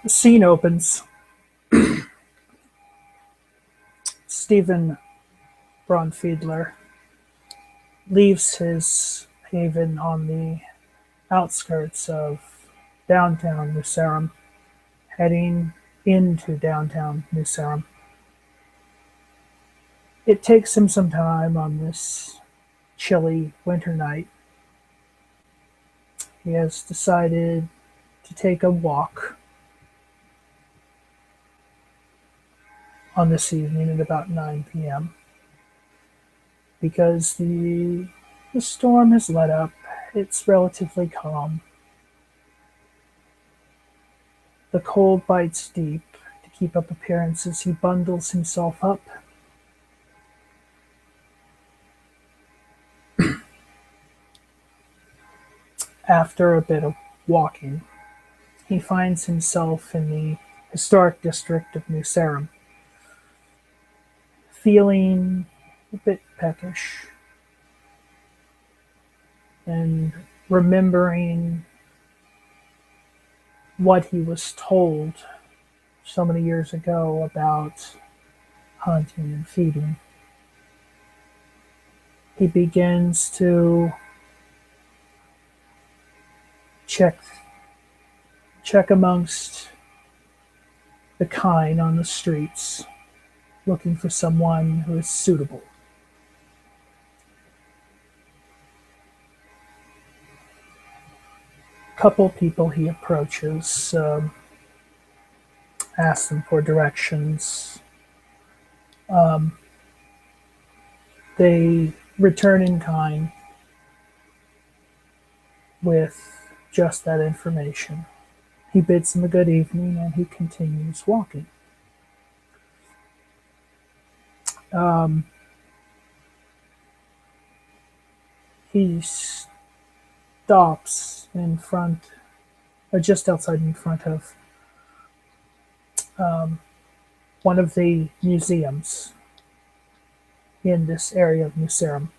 The scene opens. Stephen Braunfiedler leaves his haven on the outskirts of downtown New Sarum, heading into downtown New Sarum. It takes him some time on this chilly winter night. He has decided to take a walk on this evening at about 9 p.m. because the storm has let up. It's relatively calm. The cold bites deep. To keep up appearances, he bundles himself up. After a bit of walking, he finds himself in the historic district of New Sarum, feeling a bit peckish and remembering what he was told so many years ago about hunting and feeding. He begins to check amongst the kine on the streets, looking for someone who is suitable. Couple people he approaches, asks them for directions. They return in kind with just that information. He bids them a good evening and he continues walking. He stops in front, or just outside in front of one of the museums in this area of New Sarum.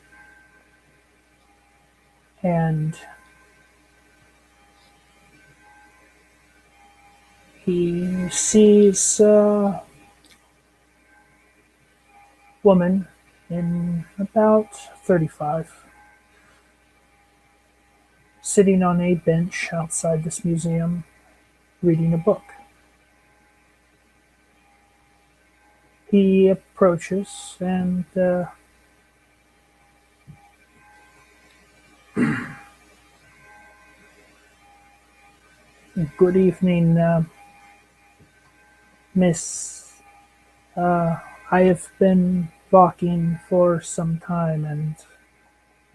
And he sees a woman in about 35 sitting on a bench outside this museum reading a book. He approaches and good evening, Miss. I have been walking for some time and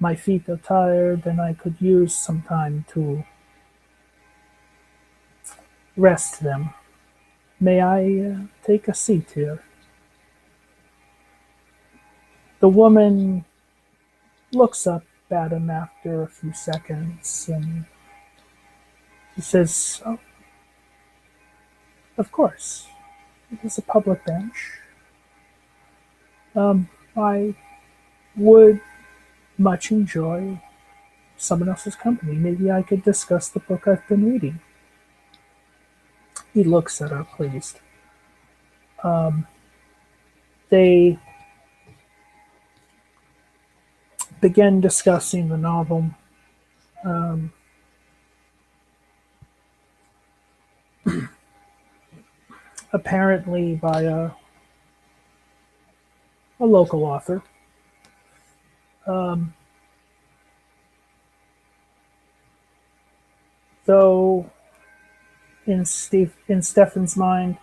my feet are tired and I could use some time to rest them. May I take a seat here? The woman looks up at him after a few seconds and she says, "Oh, of course. It is a public bench. I would much enjoy someone else's company. Maybe I could discuss the book I've been reading." He looks at her, pleased. They begin discussing the novel. Apparently by a local author. Though in Stefan's mind,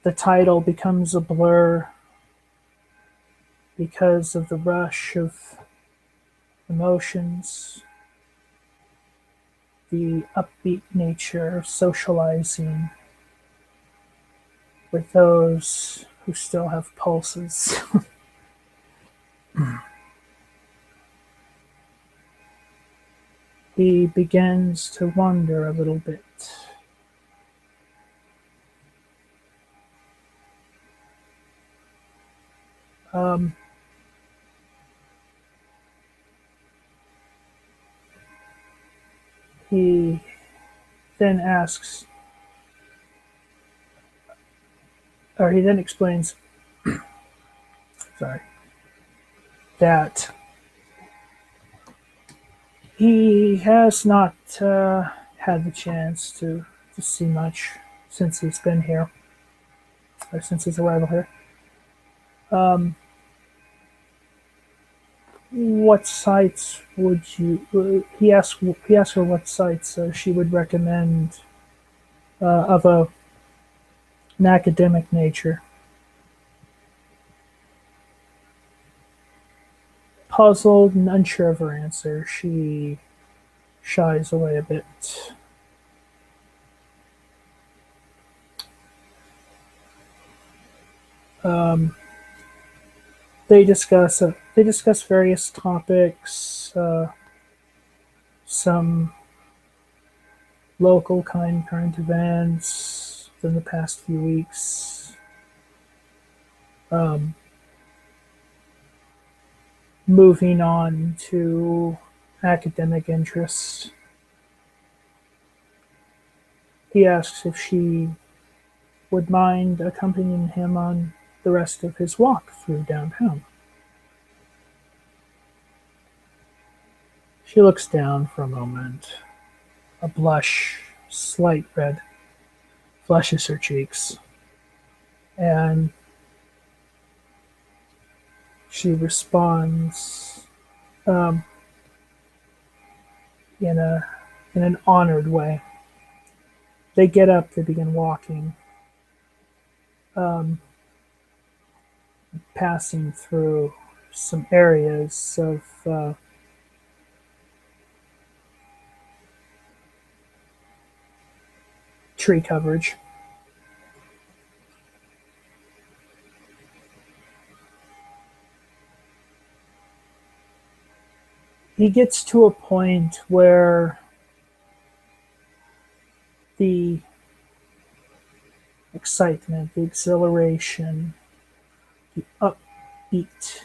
the title becomes a blur because of the rush of emotions, the upbeat nature of socializing with those who still have pulses. He begins to wonder a little bit. He then asks, or he then explains, sorry, that he has not had the chance to see much since he's been here, or since his arrival here. What sites would you? He asked her what sites she would recommend of an academic nature. Puzzled and unsure of her answer, she shies away a bit. Um, they discuss various topics, some local current events in the past few weeks. Um, Moving on to academic interests, he asks if she would mind accompanying him on the rest of his walk through downtown. She looks down for a moment. A blush, slight red, flushes her cheeks, and she responds um, in an honored way. They get up, they begin walking, um, passing through some areas of tree coverage. He gets to a point where the excitement, the exhilaration, the upbeat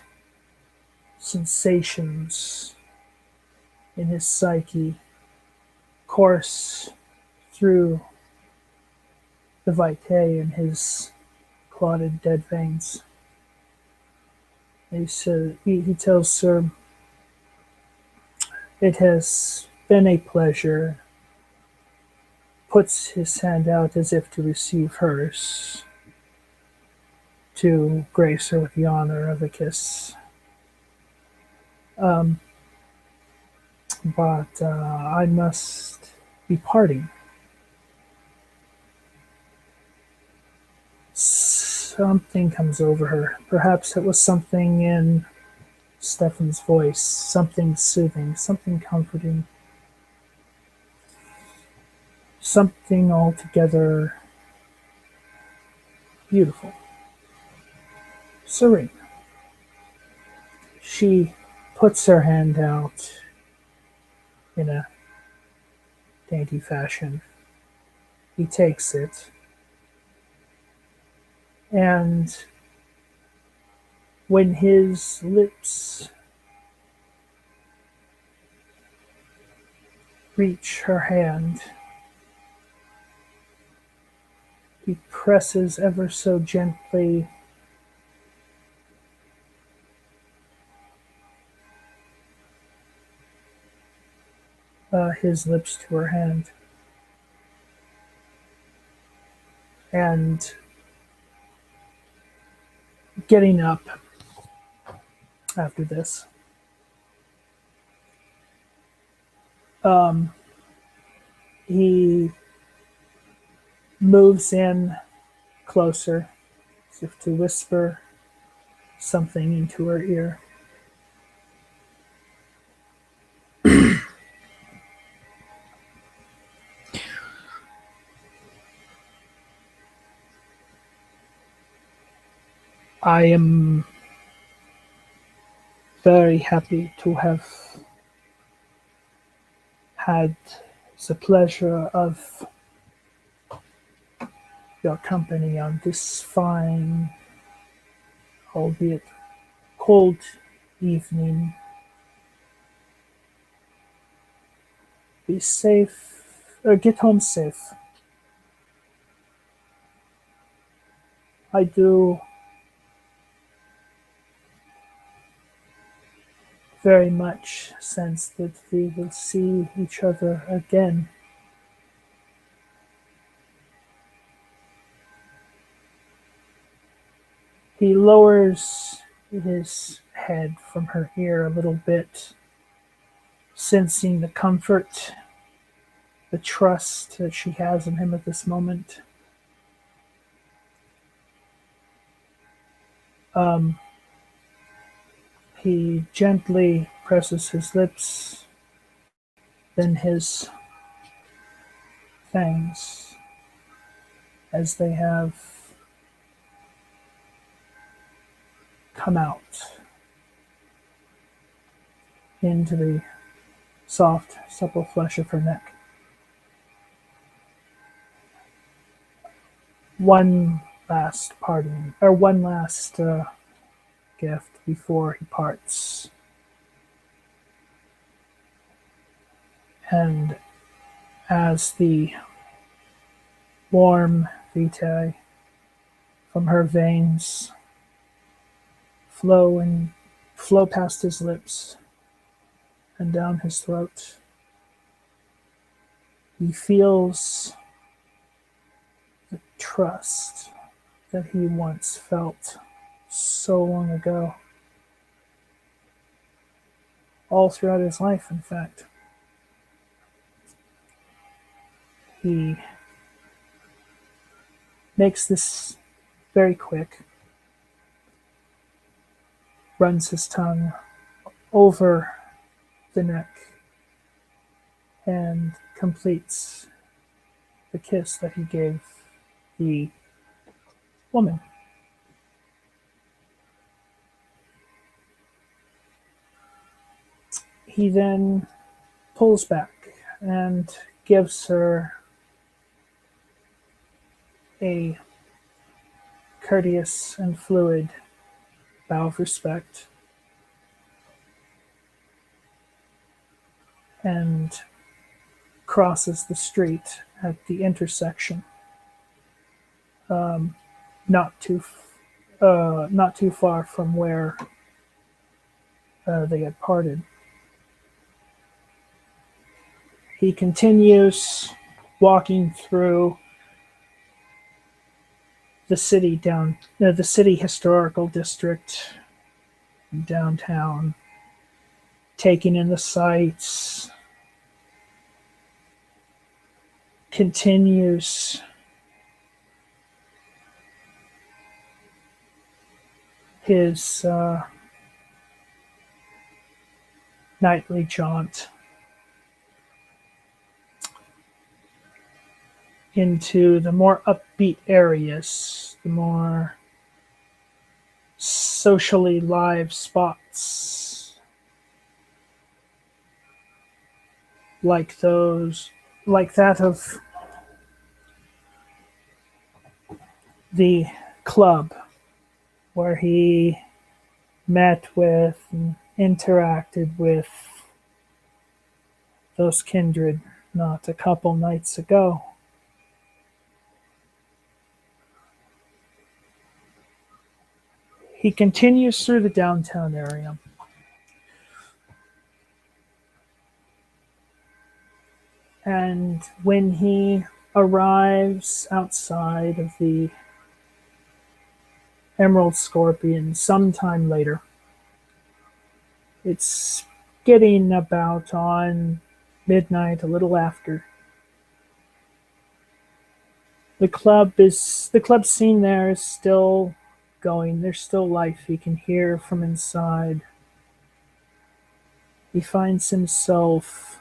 sensations in his psyche course through the VTMYTE in his clotted dead veins. He tells her, "It has been a pleasure," puts his hand out as if to receive hers, to grace her with the honor of a kiss. Um, but I must be parting. Something comes over her. Perhaps it was something in Stefan's voice, something soothing, something comforting, something altogether beautiful, serene. She puts her hand out in a dainty fashion. He takes it, and when his lips reach her hand, he presses ever so gently his lips to her hand. And getting up after this, he moves in closer as if to whisper something into her ear. I am very happy to have had the pleasure of your company on this fine, albeit cold evening. Be safe, or get home safe. I do very much sense that we will see each other again. He lowers his head from her ear a little bit, sensing the comfort, the trust that she has in him at this moment. Um, he gently presses his lips, then his fangs, as they have come out into the soft, supple flesh of her neck. One last parting, or one last gift before he parts. And as the warm VTMYTE from her veins flow past his lips and down his throat, he feels the trust that he once felt so long ago. All throughout his life, in fact. He makes this very quick, runs his tongue over the neck, and completes the kiss that he gave the woman. He then pulls back and gives her a courteous and fluid bow of respect and crosses the street at the intersection, not too far from where they had parted. He continues walking through the city the city historical district downtown, taking in the sights, continues his nightly jaunt into the more upbeat areas, the more socially live spots, like that of the club where he met with and interacted with those kindred not a couple nights ago. He continues through the downtown area. And when he arrives outside of the Emerald Scorpion sometime later, it's getting about on midnight, a little after. The club scene there is still going. There's still life he can hear from inside. He finds himself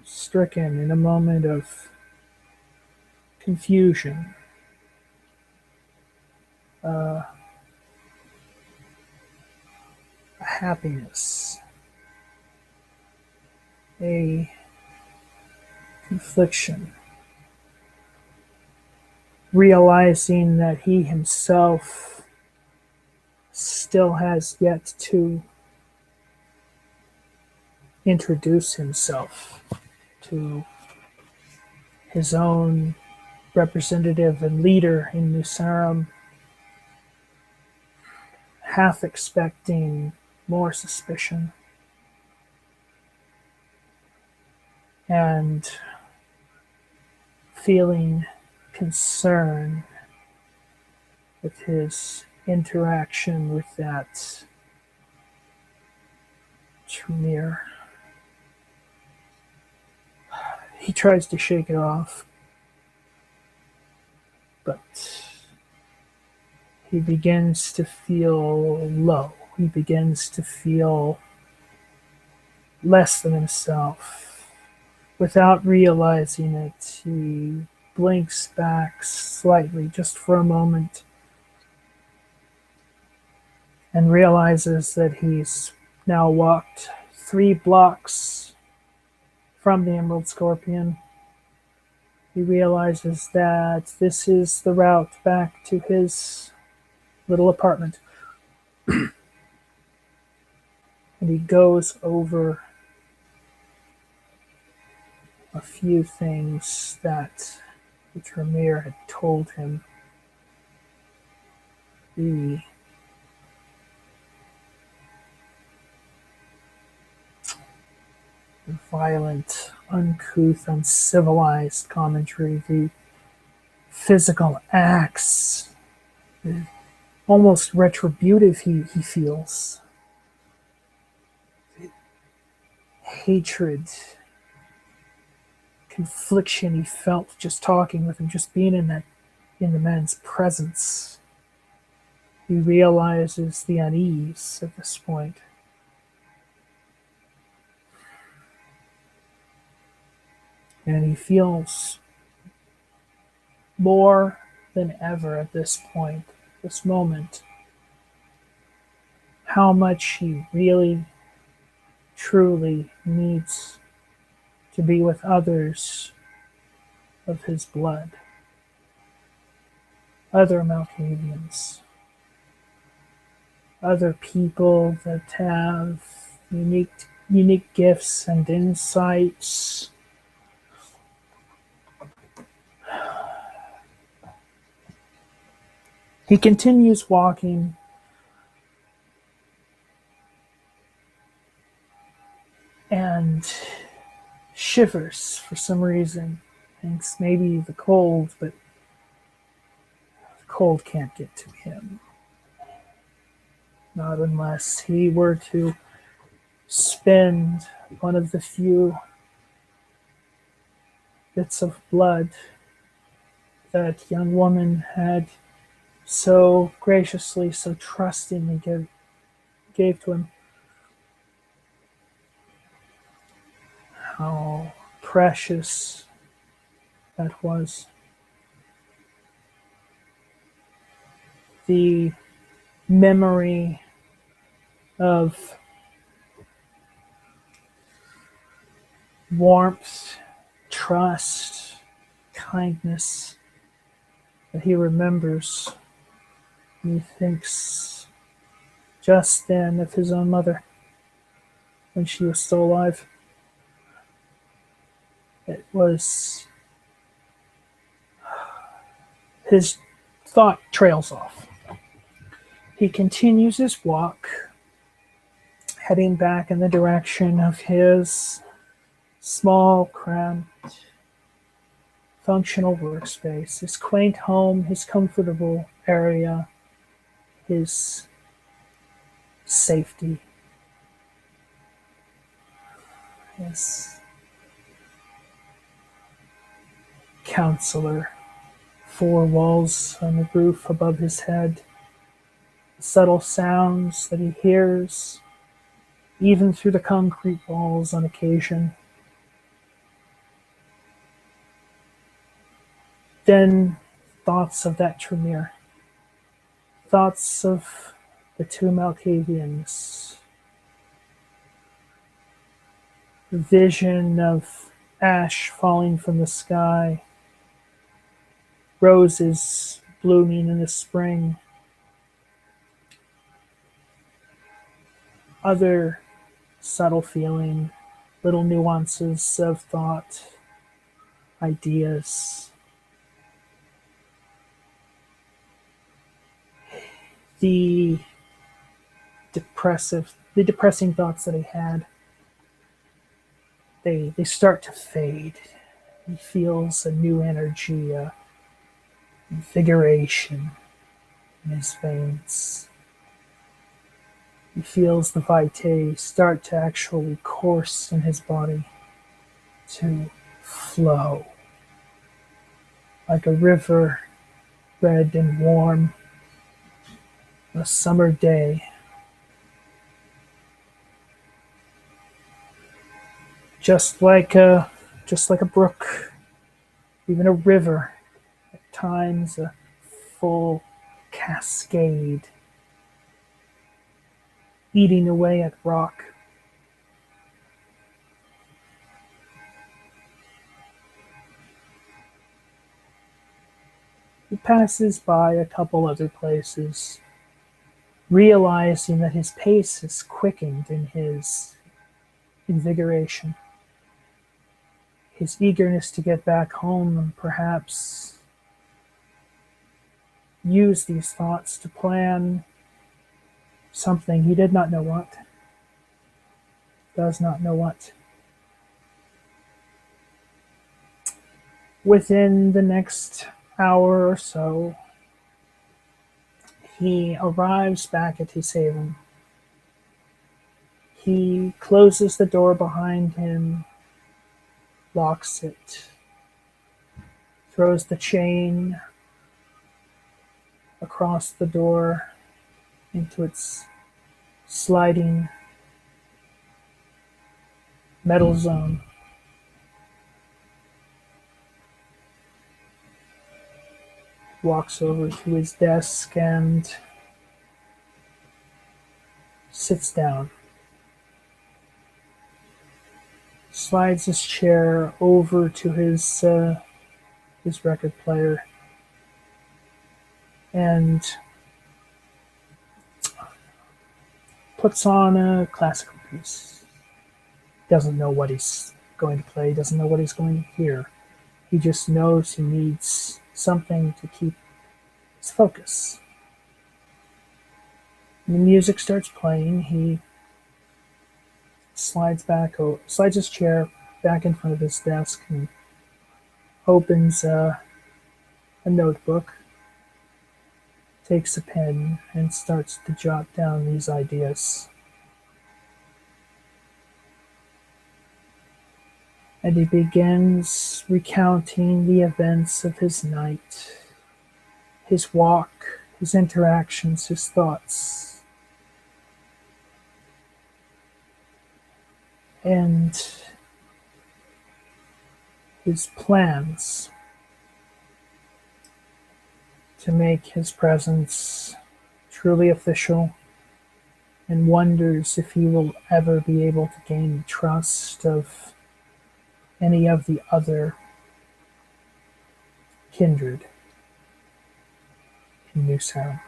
stricken in a moment of confusion, a happiness, a confliction, realizing that he himself still has yet to introduce himself to his own representative and leader in New Sarum, half expecting more suspicion and feeling concern with his interaction with that Tremere. He tries to shake it off, but he begins to feel low. He begins to feel less than himself. Without realizing it, he blinks back slightly, just for a moment, and realizes that he's now walked 3 blocks from the Emerald Scorpion. He realizes that this is the route back to his little apartment. And he goes over a few things that the Tremere had told him. The violent, uncouth, uncivilized commentary, the physical acts, almost retributive he feels. Hatred, confliction he felt just talking with him, just being in the man's presence. He realizes the unease at this point. And he feels more than ever at this point, this moment, how much he really, truly needs to be with others of his blood, other Malkavians, other people that have unique gifts and insights. He continues walking, and shivers for some reason. Thinks maybe the cold, but the cold can't get to him. Not unless he were to spend one of the few bits of blood that young woman had so graciously, so trustingly gave to him. How precious that was. The memory of warmth, trust, kindness that he remembers. He thinks just then of his own mother when she was still alive. It was... His thought trails off. He continues his walk, heading back in the direction of his small, cramped, functional workspace, his quaint home, his comfortable area, his safety, his counselor, 4 walls on the roof above his head, the subtle sounds that he hears, even through the concrete walls on occasion. Then thoughts of that Tremere, thoughts of the 2 Malkavians, the vision of ash falling from the sky, roses blooming in the spring, other subtle feeling, little nuances of thought, ideas. the depressing thoughts that he had, they start to fade. He feels a new energy, a invigoration in his veins. He feels the VTMYTE start to actually course in his body, to flow like a river, red and warm, on a summer day. Just like a brook, even a river, at times a full cascade, eating away at rock. He passes by a couple other places, realizing that his pace is quickened in his invigoration, his eagerness to get back home and perhaps use these thoughts to plan something he did not know what, does not know what. Within the next hour or so, he arrives back at his haven. He closes the door behind him, locks it, throws the chain across the door into its sliding metal zone. Walks over to his desk and sits down. Slides his chair over to his record player and puts on a classical piece. Doesn't know what he's going to play, doesn't know what he's going to hear. He just knows he needs something to keep his focus. When the music starts playing, he slides his chair back in front of his desk and opens a notebook, takes a pen, and starts to jot down these ideas. And he begins recounting the events of his night, his walk, his interactions, his thoughts. And his plans to make his presence truly official, and wonders if he will ever be able to gain the trust of any of the other kindred in New Sarum.